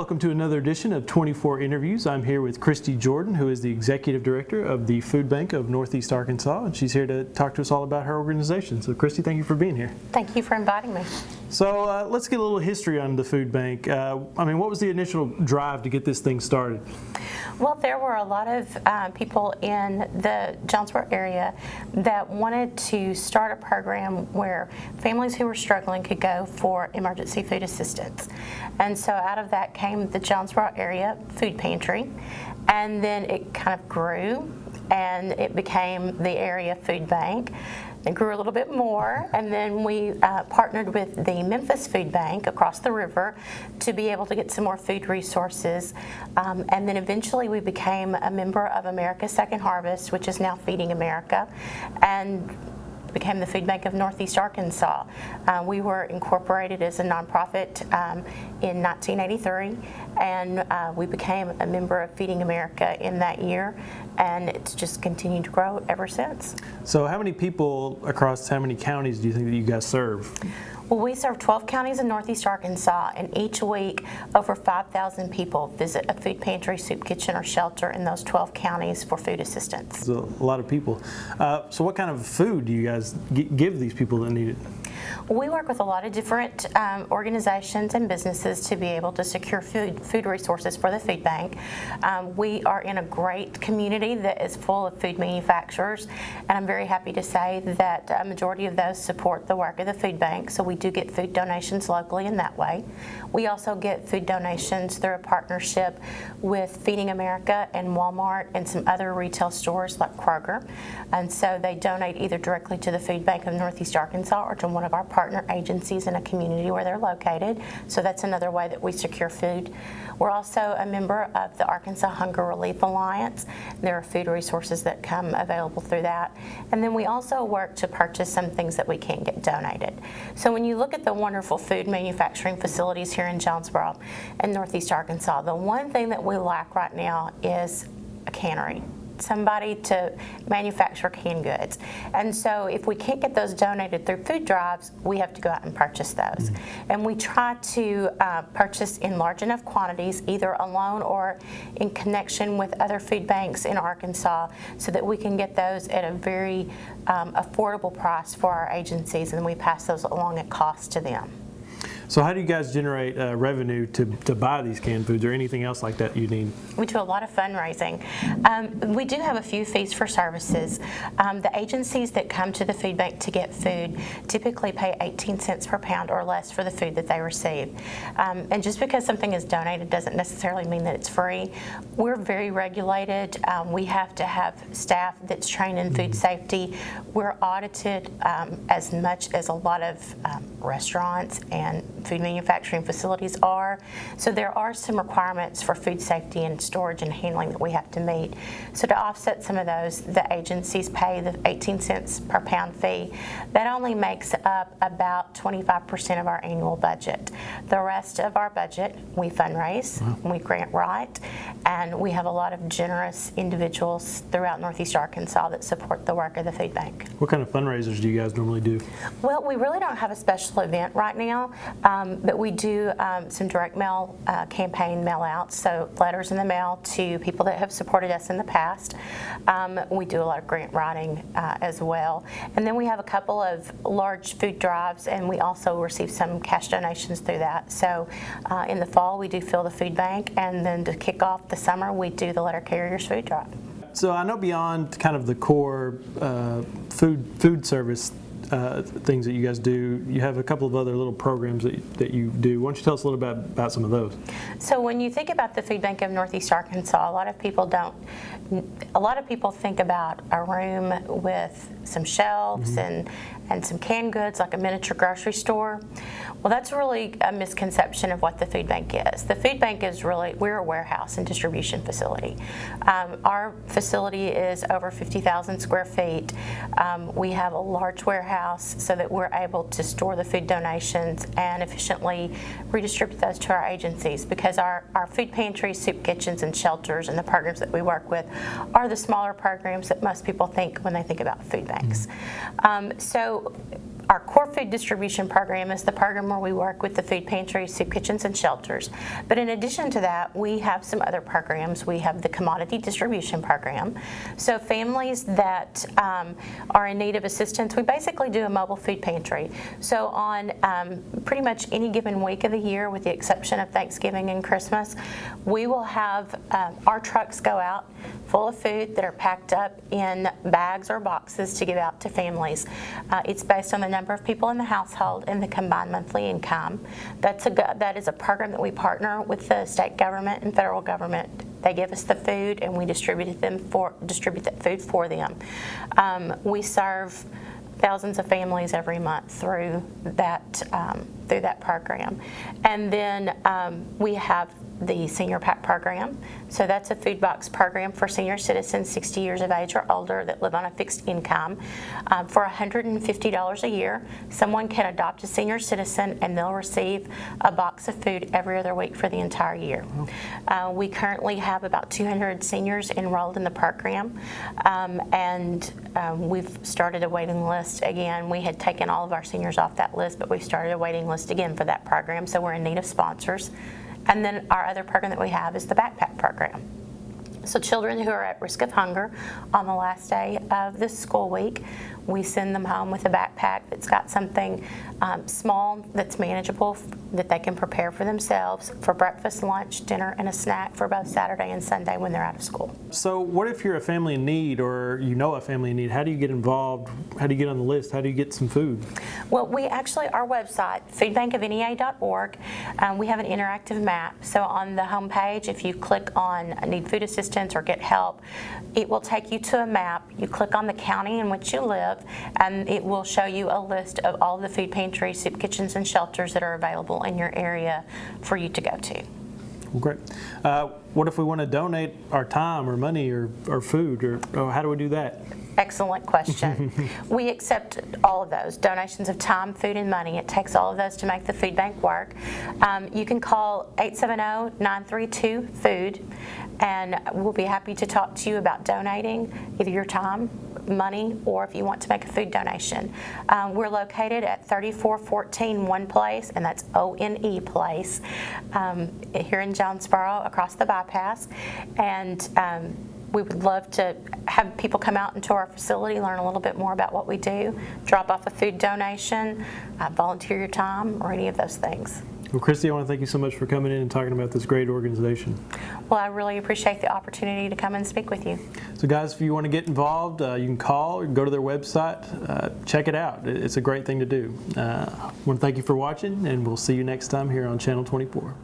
welcome to another edition of 24 Interviews. I'm here with Christie Jordan, who is the Executive Director of the Food Bank of Northeast Arkansas, and she's here to talk to us all about her organization. So Christie, thank you for being here. Thank you for inviting me. So let's get a little history on the Food Bank. What was the initial drive to get this thing started? Well, there were a lot of people in the Jonesboro area that wanted to start a program where families who were struggling could go for emergency food assistance. And so out of that came the Jonesboro area food pantry, and then it kind of grew and it became the area food bank. It grew a little bit more, and then we partnered with the Memphis Food Bank across the river to be able to get some more food resources. And then eventually we became a member of America's Second Harvest, which is now Feeding America, and became the Food Bank of Northeast Arkansas. We were incorporated as a nonprofit in 1983, and we became a member of Feeding America in that year, and it's just continued to grow ever since. So how many people across how many counties do you think that you guys serve? Well, we serve 12 counties in Northeast Arkansas, and each week over 5,000 people visit a food pantry, soup kitchen, or shelter in those 12 counties for food assistance. It's a lot of people. So what kind of food do you guys give these people that need it? We work with a lot of different organizations and businesses to be able to secure food resources for the food bank. We are in a great community that is full of food manufacturers, and I'm very happy to say that a majority of those support the work of the food bank, so we do get food donations locally in that way. We also get food donations through a partnership with Feeding America and Walmart and some other retail stores like Kroger, and so they donate either directly to the Food Bank of Northeast Arkansas or to one of our partner agencies in a community where they're located. So that's another way that we secure food. We're also a member of the Arkansas Hunger Relief Alliance. There are food resources that come available through that. And then we also work to purchase some things that we can't get donated. So when you look at the wonderful food manufacturing facilities here in Jonesboro and Northeast Arkansas, the one thing that we lack right now is a cannery, somebody to manufacture canned goods. And so if we can't get those donated through food drives, we have to go out and purchase those. And we try to purchase in large enough quantities, either alone or in connection with other food banks in Arkansas, so that we can get those at a very affordable price for our agencies, and we pass those along at cost to them. So how do you guys generate revenue to buy these canned foods or anything else like that you need? We do a lot of fundraising. We do have a few fees for services. The agencies that come to the food bank to get food typically pay 18 cents per pound or less for the food that they receive. And just because something is donated doesn't necessarily mean that it's free. We're very regulated. We have to have staff that's trained in food safety. We're audited as much as a lot of restaurants and food manufacturing facilities are. So there are some requirements for food safety and storage and handling that we have to meet. So to offset some of those, the agencies pay the 18 cents per pound fee. That only makes up about 25% of our annual budget. The rest of our budget, we fundraise, we grant write, and we have a lot of generous individuals throughout Northeast Arkansas that support the work of the food bank. What kind of fundraisers do you guys normally do? Well, we really don't have a special event right now. But we do some direct mail campaign mail outs, so letters in the mail to people that have supported us in the past. We do a lot of grant writing as well. And then we have a couple of large food drives, and we also receive some cash donations through that. So in the fall, we do fill the food bank, and then to kick off the summer, we do the letter carriers food drive. So I know beyond kind of the core food service things that you guys do, you have a couple of other little programs that you do. Why don't you tell us a little bit about some of those? So when you think about the Food Bank of Northeast Arkansas, a lot of people think about a room with some shelves and some canned goods, like a miniature grocery store. Well, that's really a misconception of what the food bank is. The food bank is we're a warehouse and distribution facility. Our facility is over 50,000 square feet. We have a large warehouse so that we're able to store the food donations and efficiently redistribute those to our agencies, because our food pantries, soup kitchens, and shelters and the programs that we work with are the smaller programs that most people think when they think about food banks. So Our core food distribution program is the program where we work with the food pantries, soup kitchens, and shelters. But in addition to that, we have some other programs. We have the commodity distribution program. So families that are in need of assistance, we basically do a mobile food pantry. So on pretty much any given week of the year, with the exception of Thanksgiving and Christmas, we will have our trucks go out full of food that are packed up in bags or boxes to give out to families. It's based on the number of people in the household and the combined monthly income. That is a program that we partner with the state government and federal government. They give us the food and we distribute that food for them. We serve thousands of families every month through that program. And then we have the Senior Pack program. So that's a food box program for senior citizens 60 years of age or older that live on a fixed income. For $150 a year, someone can adopt a senior citizen and they'll receive a box of food every other week for the entire year. We currently have about 200 seniors enrolled in the program, and we've started a waiting list again. We had taken all of our seniors off that list, but we've started a waiting list again for that program, so we're in need of sponsors. And then our other program that we have is the backpack program. So children who are at risk of hunger on the last day of the school week, we send them home with a backpack that's got something small that's manageable that they can prepare for themselves for breakfast, lunch, dinner, and a snack for both Saturday and Sunday when they're out of school. So what if you're a family in need, or you know a family in need? How do you get involved? How do you get on the list? How do you get some food? Well, our website, foodbankofnea.org, we have an interactive map. So on the home page, if you click on Need Food Assistance or Get Help, it will take you to a map. You click on the county in which you live, and it will show you a list of all the food pantries, soup kitchens, and shelters that are available in your area for you to go to. Well, great. What if we want to donate our time or money or food, or how do we do that? Excellent question. We accept all of those, donations of time, food, and money. It takes all of those to make the food bank work. You can call 870-932-FOOD, and we'll be happy to talk to you about donating either your time, money, or if you want to make a food donation. We're located at 3414 One Place, and that's ONE Place, here in Jonesboro, across the bypass. And we would love to have people come out into our facility, learn a little bit more about what we do, drop off a food donation, volunteer your time, or any of those things. Well, Christie, I want to thank you so much for coming in and talking about this great organization. Well, I really appreciate the opportunity to come and speak with you. So guys, if you want to get involved, you can call or go to their website, check it out. It's a great thing to do. I want to thank you for watching, and we'll see you next time here on Channel 24.